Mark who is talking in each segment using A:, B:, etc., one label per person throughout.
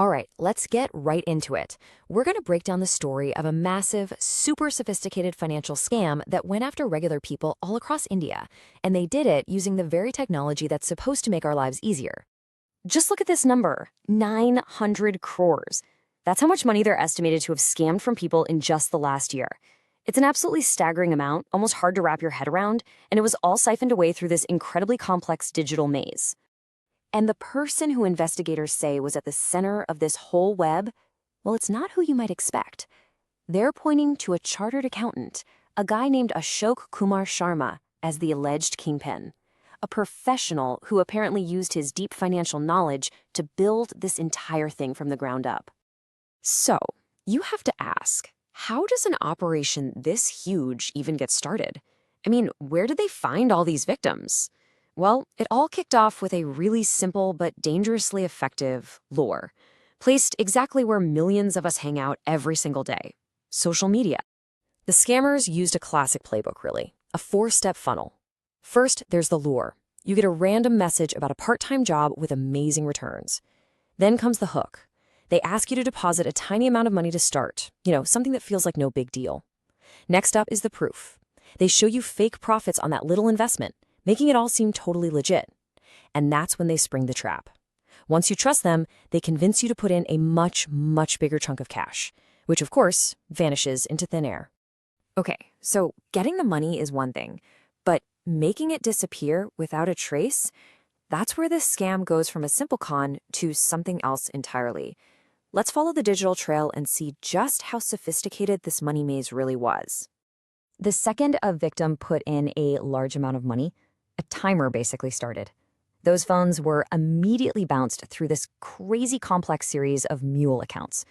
A: All right, let's get right into it. We're going to break down the story of a massive, super sophisticated financial scam that went after regular people all across India, and they did it using the very technology that's supposed to make our lives easier. Just look at this number, 900 crores. That's how much money they're estimated to have scammed from people in just the last year. It's an absolutely staggering amount, almost hard to wrap your head around, and it was all siphoned away through this incredibly complex digital maze. And the person who investigators say was at the center of this whole web, well, it's not who you might expect. They're pointing to a chartered accountant, a guy named Ashok Kumar Sharma, as the alleged kingpin. A professional who apparently used his deep financial knowledge to build this entire thing from the ground up. So, you have to ask, how does an operation this huge even get started? I mean, where did they find all these victims? Well, it all kicked off with a really simple but dangerously effective lure, placed exactly where millions of us hang out every single day: social media. The scammers used a classic playbook, really, a four-step funnel. First, there's the lure. You get a random message about a part-time job with amazing returns. Then comes the hook. They ask you to deposit a tiny amount of money to start, something that feels like no big deal. Next up is the proof. They show you fake profits on that little investment, making it all seem totally legit. And that's when they spring the trap. Once you trust them, they convince you to put in a much, much bigger chunk of cash, which of course vanishes into thin air. Okay, so getting the money is one thing, but making it disappear without a trace, that's where this scam goes from a simple con to something else entirely. Let's follow the digital trail and see just how sophisticated this money maze really was. The second a victim put in a large amount of money, a timer basically started. Those phones were immediately bounced through this crazy complex series of mule accounts,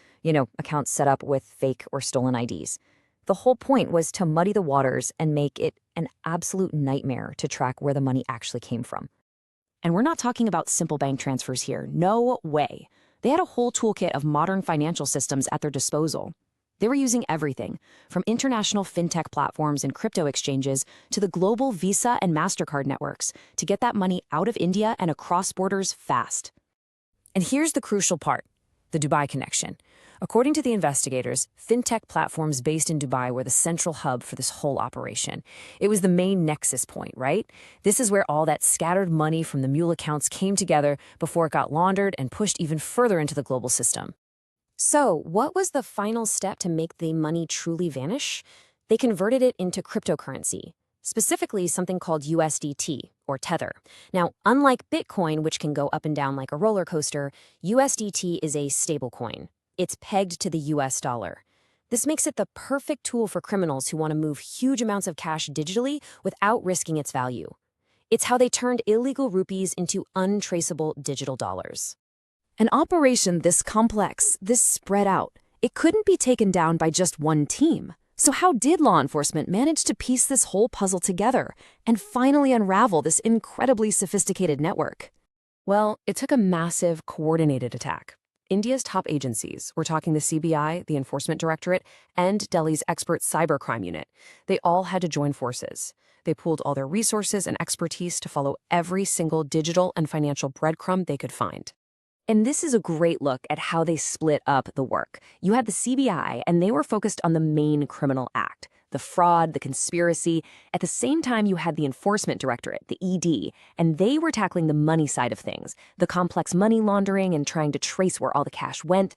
A: accounts set up with fake or stolen IDs. The whole point was to muddy the waters and make it an absolute nightmare to track where the money actually came from. And we're not talking about simple bank transfers here. No way. They had a whole toolkit of modern financial systems at their disposal. They were using everything, from international fintech platforms and crypto exchanges to the global Visa and MasterCard networks, to get that money out of India and across borders fast. And here's the crucial part: the Dubai connection. According to the investigators, fintech platforms based in Dubai were the central hub for this whole operation. It was the main nexus point, right? This is where all that scattered money from the mule accounts came together before it got laundered and pushed even further into the global system. So, what was the final step to make the money truly vanish? They converted it into cryptocurrency, specifically something called USDT, or Tether. Now, unlike Bitcoin, which can go up and down like a roller coaster, USDT is a stablecoin. It's pegged to the US dollar. This makes it the perfect tool for criminals who want to move huge amounts of cash digitally without risking its value. It's how they turned illegal rupees into untraceable digital dollars. An operation this complex, this spread out, it couldn't be taken down by just one team. So how did law enforcement manage to piece this whole puzzle together and finally unravel this incredibly sophisticated network? Well, it took a massive, coordinated attack. India's top agencies, we're talking the CBI, the Enforcement Directorate, and Delhi's expert cybercrime unit, they all had to join forces. They pooled all their resources and expertise to follow every single digital and financial breadcrumb they could find. And this is a great look at how they split up the work. You had the CBI, and they were focused on the main criminal act, the fraud, the conspiracy. At the same time, you had the Enforcement Directorate, the ED, and they were tackling the money side of things, the complex money laundering and trying to trace where all the cash went.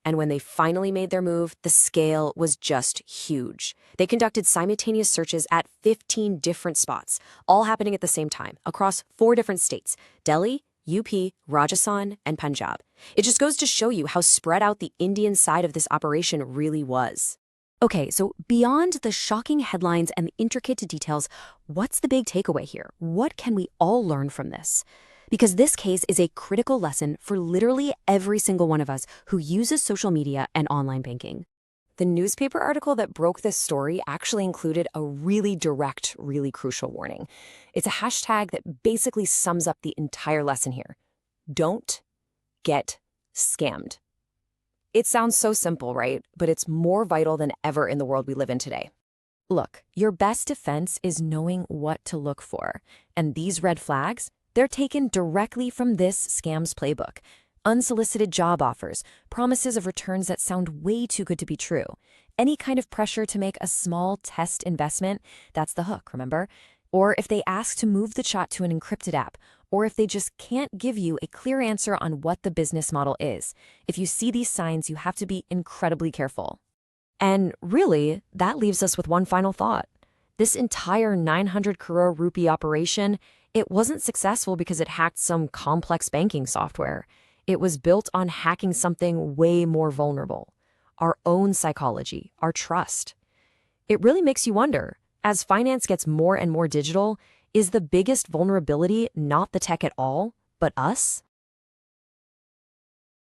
A: And when they finally made their move, the scale was just huge. They conducted simultaneous searches at 15 different spots, all happening at the same time, across 4 different states: Delhi, UP, Rajasthan, and Punjab. It just goes to show you how spread out the Indian side of this operation really was. Okay, so beyond the shocking headlines and the intricate details, what's the big takeaway here? What can we all learn from this? Because this case is a critical lesson for literally every single one of us who uses social media and online banking. The newspaper article that broke this story actually included a really direct, really crucial warning. It's a hashtag that basically sums up the entire lesson here. Don't get scammed. It sounds so simple, right? But it's more vital than ever in the world we live in today. Look, your best defense is knowing what to look for. And these red flags, they're taken directly from this scam's playbook. Unsolicited job offers, promises of returns that sound way too good to be true. Any kind of pressure to make a small test investment, that's the hook, remember? Or if they ask to move the shot to an encrypted app, or if they just can't give you a clear answer on what the business model is. If you see these signs, you have to be incredibly careful. And really, that leaves us with one final thought. This entire 900 crore rupee operation, it wasn't successful because it hacked some complex banking software. It was built on hacking something way more vulnerable: our own psychology, our trust. It really makes you wonder, as finance gets more and more digital, is the biggest vulnerability not the tech at all, but us?